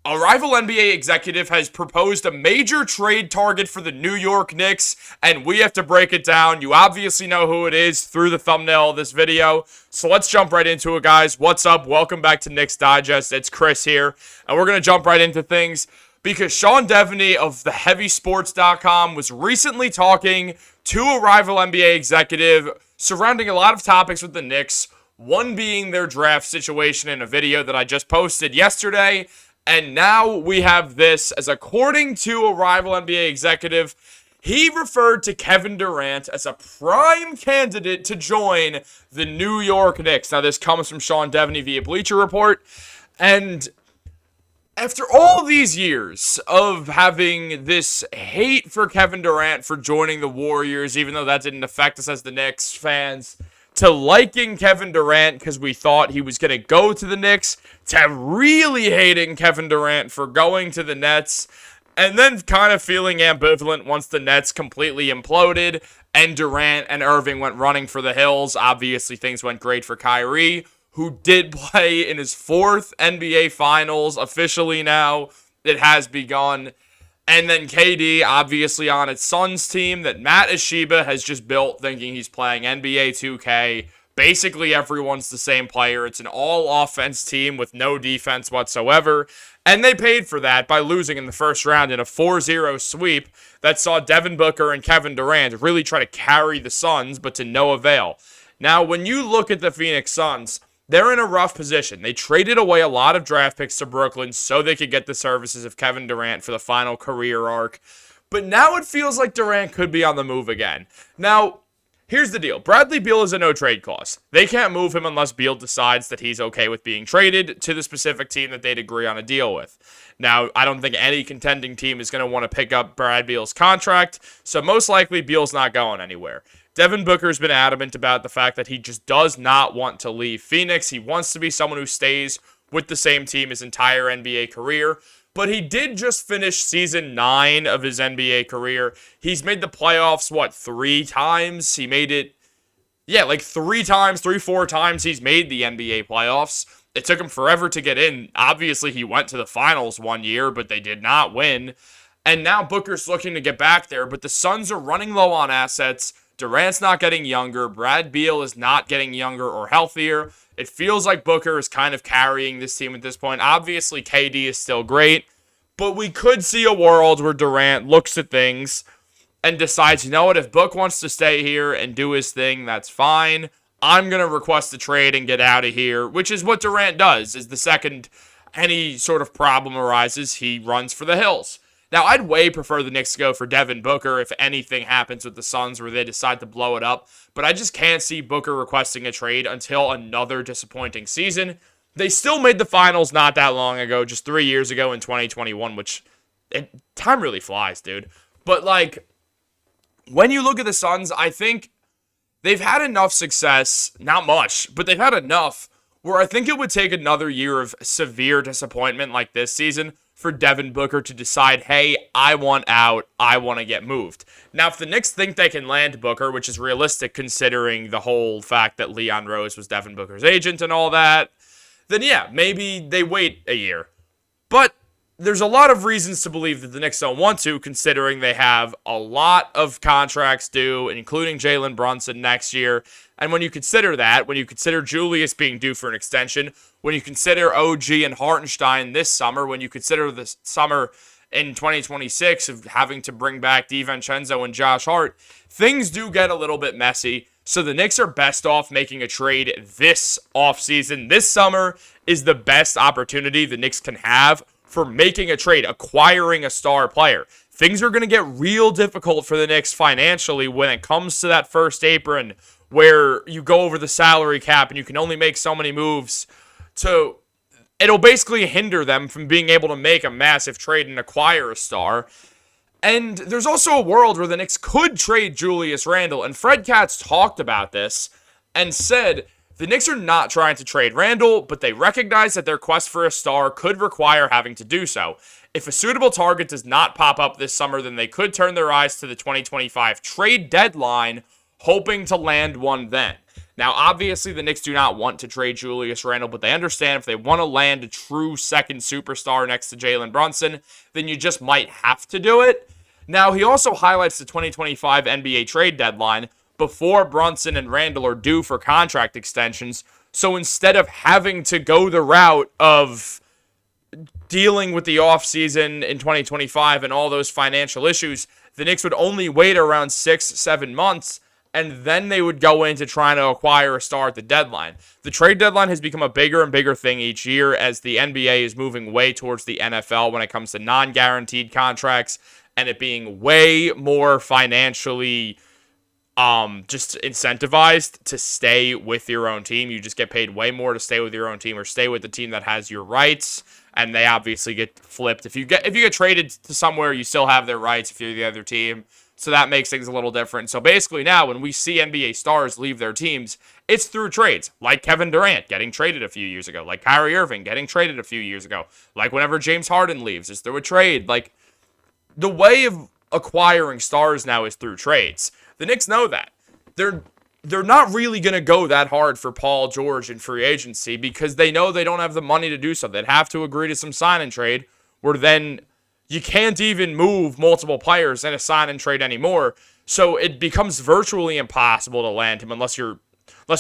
A rival NBA executive has proposed a major trade target for the New York Knicks, and we have to break it down. You obviously know who it is through the thumbnail of this video, so let's jump right into it, guys. What's up? Welcome back to Knicks Digest. It's Chris here, and we're going to jump right into things because Sean Devaney of the HeavySports.com was recently talking to a rival NBA executive surrounding a lot of topics with the Knicks, one being their draft situation in a video that I just posted yesterday. And now we have this, as according to a rival NBA executive, he referred to Kevin Durant as a prime candidate to join the New York Knicks. Now, this comes from Sean Devaney via Bleacher Report. And after all these years of having this hate for Kevin Durant for joining the Warriors, even though that didn't affect us as the Knicks fans, to liking Kevin Durant because we thought he was going to go to the Knicks, to really hating Kevin Durant for going to the Nets, and then kind of feeling ambivalent once the Nets completely imploded and Durant and Irving went running for the hills. Obviously, things went great for Kyrie, who did play in his fourth NBA Finals. Officially now, it has begun. And then KD, obviously on its Suns team that Matt Ashiba has just built, thinking he's playing NBA 2K. Basically, everyone's the same player. It's an all-offense team with no defense whatsoever. And they paid for that by losing in the first round in a 4-0 sweep that saw Devin Booker and Kevin Durant really try to carry the Suns, but to no avail. Now, when you look at the Phoenix Suns, they're in a rough position. They traded away a lot of draft picks to Brooklyn so they could get the services of Kevin Durant for the final career arc. But now it feels like Durant could be on the move again. Now, here's the deal. Bradley Beal is a no-trade clause. They can't move him unless Beal decides that he's okay with being traded to the specific team that they'd agree on a deal with. Now, I don't think any contending team is going to want to pick up Brad Beal's contract, so most likely Beal's not going anywhere. Devin Booker's been adamant about the fact that he just does not want to leave Phoenix. He wants to be someone who stays with the same team his entire NBA career. But he did just finish season 9 of his NBA career. He's made the playoffs, 3 times? He made it, 4 times he's made the NBA playoffs. It took him forever to get in. Obviously, he went to the finals one year, but they did not win. And now Booker's looking to get back there, but the Suns are running low on assets. Durant's not getting younger. Brad Beal is not getting younger or healthier. It feels like Booker is kind of carrying this team at this point. Obviously, KD is still great, but we could see a world where Durant looks at things and decides, you know what, if Book wants to stay here and do his thing, that's fine. I'm going to request a trade and get out of here, which is what Durant does, is the second any sort of problem arises, he runs for the hills. Now, I'd way prefer the Knicks to go for Devin Booker if anything happens with the Suns where they decide to blow it up, but I just can't see Booker requesting a trade until another disappointing season. They still made the finals not that long ago, just 3 years ago in 2021, which time really flies, dude. But, when you look at the Suns, I think they've had enough success, not much, but they've had enough where I think it would take another year of severe disappointment like this season for Devin Booker to decide, hey, I want out, I want to get moved. Now, if the Knicks think they can land Booker, which is realistic considering the whole fact that Leon Rose was Devin Booker's agent and all that, then yeah, maybe they wait a year. But there's a lot of reasons to believe that the Knicks don't want to, considering they have a lot of contracts due, including Jalen Brunson next year. And when you consider that, when you consider Julius being due for an extension, when you consider OG and Hartenstein this summer, when you consider the summer in 2026 of having to bring back DiVincenzo and Josh Hart, things do get a little bit messy. So the Knicks are best off making a trade this offseason. This summer is the best opportunity the Knicks can have for making a trade, acquiring a star player. Things are going to get real difficult for the Knicks financially when it comes to that first apron where you go over the salary cap and you can only make so many moves. So it'll basically hinder them from being able to make a massive trade and acquire a star. And there's also a world where the Knicks could trade Julius Randle. And Fred Katz talked about this and said the Knicks are not trying to trade Randle, but they recognize that their quest for a star could require having to do so. If a suitable target does not pop up this summer, then they could turn their eyes to the 2025 trade deadline, hoping to land one then. Now, obviously, the Knicks do not want to trade Julius Randle, but they understand if they want to land a true second superstar next to Jalen Brunson, then you just might have to do it. Now, he also highlights the 2025 NBA trade deadline before Brunson and Randle are due for contract extensions. So instead of having to go the route of dealing with the offseason in 2025 and all those financial issues, the Knicks would only wait around 6-7 months, and then they would go into trying to acquire a star at the deadline. The trade deadline has become a bigger and bigger thing each year as the NBA is moving way towards the NFL when it comes to non-guaranteed contracts and it being way more financially just incentivized to stay with your own team. You just get paid way more to stay with your own team or stay with the team that has your rights, and they obviously get flipped. If you get traded to somewhere, you still have their rights if you're the other team. So that makes things a little different. So basically now when we see NBA stars leave their teams, it's through trades. Like Kevin Durant getting traded a few years ago. Like Kyrie Irving getting traded a few years ago. Like whenever James Harden leaves, it's through a trade. Like the way of acquiring stars now is through trades. The Knicks know that. They're not really going to go that hard for Paul George in free agency because they know they don't have the money to do so. They'd have to agree to some sign and trade where then you can't even move multiple players in a sign and trade anymore. So it becomes virtually impossible to land him unless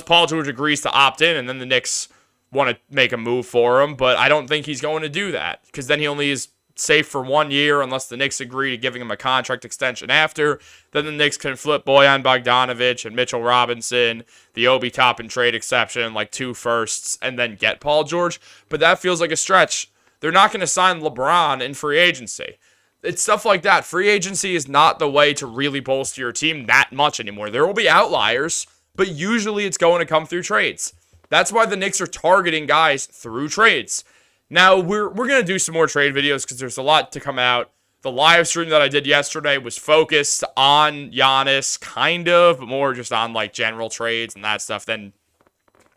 Paul George agrees to opt in and then the Knicks want to make a move for him. But I don't think he's going to do that because then he only is safe for 1 year unless the Knicks agree to giving him a contract extension after. Then the Knicks can flip Bojan Bogdanovic and Mitchell Robinson, the Obi Toppin trade exception, like 2 firsts, and then get Paul George. But that feels like a stretch. They're not going to sign LeBron in free agency. It's stuff like that. Free agency is not the way to really bolster your team that much anymore. There will be outliers, but usually it's going to come through trades. That's why the Knicks are targeting guys through trades. Now, we're going to do some more trade videos because there's a lot to come out. The live stream that I did yesterday was focused on Giannis, kind of, but more just on, like, general trades and that stuff. Then,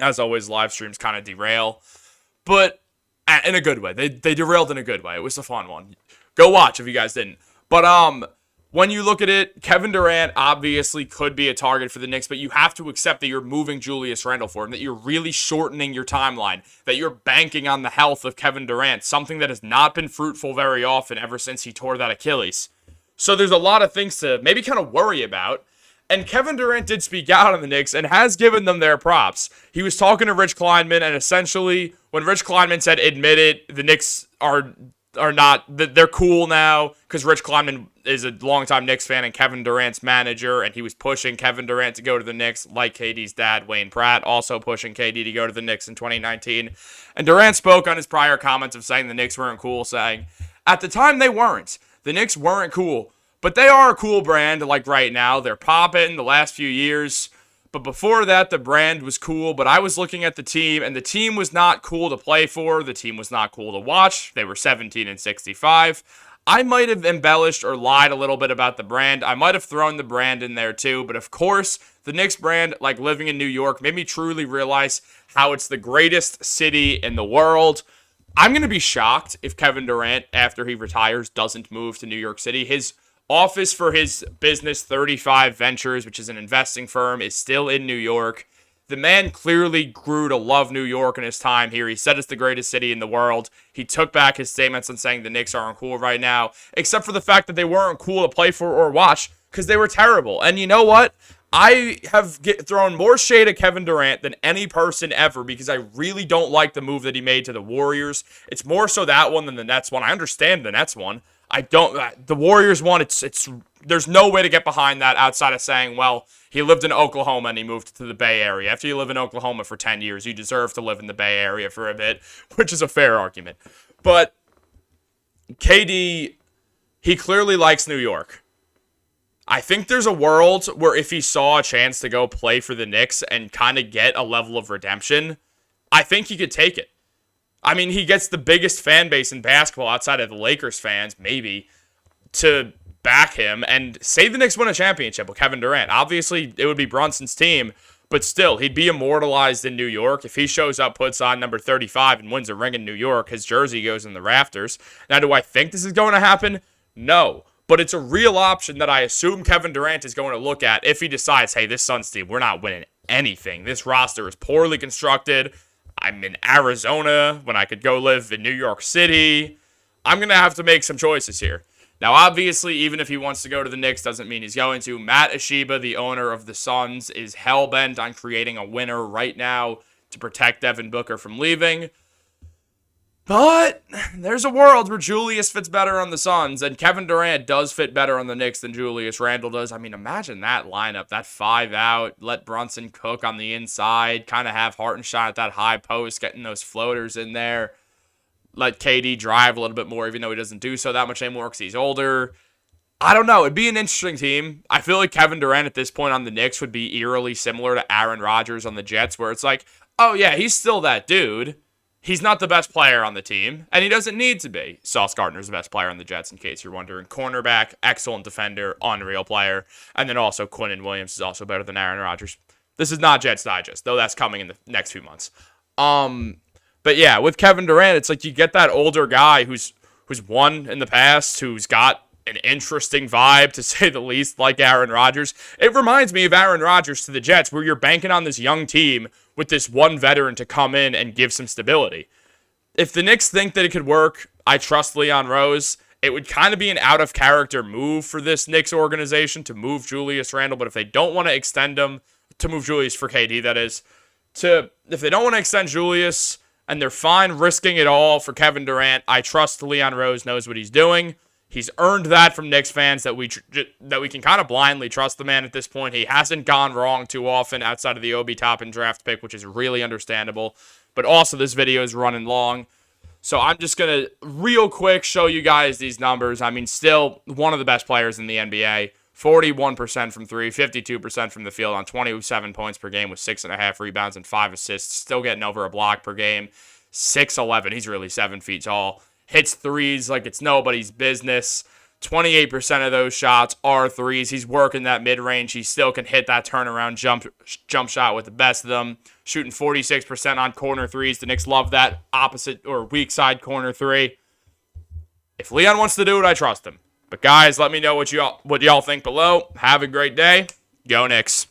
as always, live streams kind of derail. But in a good way. They derailed in a good way. It was a fun one. Go watch if you guys didn't. But, when you look at it, Kevin Durant obviously could be a target for the Knicks, but you have to accept that you're moving Julius Randle for him, that you're really shortening your timeline, that you're banking on the health of Kevin Durant, something that has not been fruitful very often ever since he tore that Achilles. So there's a lot of things to maybe kind of worry about. And Kevin Durant did speak out on the Knicks and has given them their props. He was talking to Rich Kleinman, and essentially, when Rich Kleinman said, admit it, the Knicks are not, they're cool now, because Rich Kleinman is a longtime Knicks fan and Kevin Durant's manager, and he was pushing Kevin Durant to go to the Knicks, like KD's dad, Wayne Pratt, also pushing KD to go to the Knicks in 2019. And Durant spoke on his prior comments of saying the Knicks weren't cool, saying, at the time they weren't. The Knicks weren't cool, but they are a cool brand, like right now. They're popping the last few years. But before that, the brand was cool, but I was looking at the team, and the team was not cool to play for. The team was not cool to watch. They were 17-65. I might have embellished or lied a little bit about the brand. I might have thrown the brand in there too, but of course, the Knicks brand, like living in New York, made me truly realize how it's the greatest city in the world. I'm going to be shocked if Kevin Durant, after he retires, doesn't move to New York City. His office for his business, 35 Ventures, which is an investing firm, is still in New York. The man clearly grew to love New York in his time here. He said it's the greatest city in the world. He took back his statements on saying the Knicks aren't cool right now, except for the fact that they weren't cool to play for or watch because they were terrible. And you know what? I have thrown more shade at Kevin Durant than any person ever because I really don't like the move that he made to the Warriors. It's more so that one than the Nets one. I understand the Nets one. I don't. The Warriors one. It's. There's no way to get behind that outside of saying, well, he lived in Oklahoma and he moved to the Bay Area. After you live in Oklahoma for 10 years, you deserve to live in the Bay Area for a bit, which is a fair argument. But KD, he clearly likes New York. I think there's a world where if he saw a chance to go play for the Knicks and kind of get a level of redemption, I think he could take it. I mean, he gets the biggest fan base in basketball outside of the Lakers fans, maybe, to back him and say the Knicks win a championship with Kevin Durant. Obviously, it would be Brunson's team, but still, he'd be immortalized in New York. If he shows up, puts on number 35, and wins a ring in New York, his jersey goes in the rafters. Now, do I think this is going to happen? No. but it's a real option that I assume Kevin Durant is going to look at if he decides, hey, this Suns team, we're not winning anything. This roster is poorly constructed. I'm in Arizona when I could go live in New York City. I'm going to have to make some choices here. Now, obviously, even if he wants to go to the Knicks, doesn't mean he's going to. Matt Ashiba, the owner of the Suns, is hell-bent on creating a winner right now to protect Devin Booker from leaving. But there's a world where Julius fits better on the Suns, and Kevin Durant does fit better on the Knicks than Julius Randle does. I mean, imagine that lineup, that 5 out, let Brunson cook on the inside, kind of have Hartenstein at that high post, getting those floaters in there. Let KD drive a little bit more, even though he doesn't do so that much anymore because he's older. I don't know. It'd be an interesting team. I feel like Kevin Durant at this point on the Knicks would be eerily similar to Aaron Rodgers on the Jets, where it's like, oh yeah, he's still that dude. He's not the best player on the team, and he doesn't need to be. Sauce Gardner's the best player on the Jets, in case you're wondering. Cornerback, excellent defender, unreal player. And then also Quinnen Williams is also better than Aaron Rodgers. This is not Jets Digest, though that's coming in the next few months. But yeah, with Kevin Durant, it's like you get that older guy who's won in the past, who's got an interesting vibe, to say the least, like Aaron Rodgers. It reminds me of Aaron Rodgers to the Jets, where you're banking on this young team with this one veteran to come in and give some stability. If the Knicks think that it could work, I trust Leon Rose. It would kind of be an out-of-character move for this Knicks organization to move Julius Randle, but if they don't want to extend him, to move Julius for KD, that is, if they don't want to extend Julius and they're fine risking it all for Kevin Durant, I trust Leon Rose knows what he's doing. He's earned that from Knicks fans that we can kind of blindly trust the man at this point. He hasn't gone wrong too often outside of the Obi Toppin draft pick, which is really understandable. But also, this video is running long. So I'm just going to real quick show you guys these numbers. I mean, still one of the best players in the NBA. 41% from 3, 52% from the field on 27 points per game with 6.5 rebounds and 5 assists. Still getting over a block per game. 6'11". He's really 7 feet tall. Hits threes like it's nobody's business. 28% of those shots are threes. He's working that mid-range. He still can hit that turnaround jump shot with the best of them. Shooting 46% on corner threes. The Knicks love that opposite or weak side corner three. If Leon wants to do it, I trust him. But guys, let me know what y'all think below. Have a great day. Go Knicks.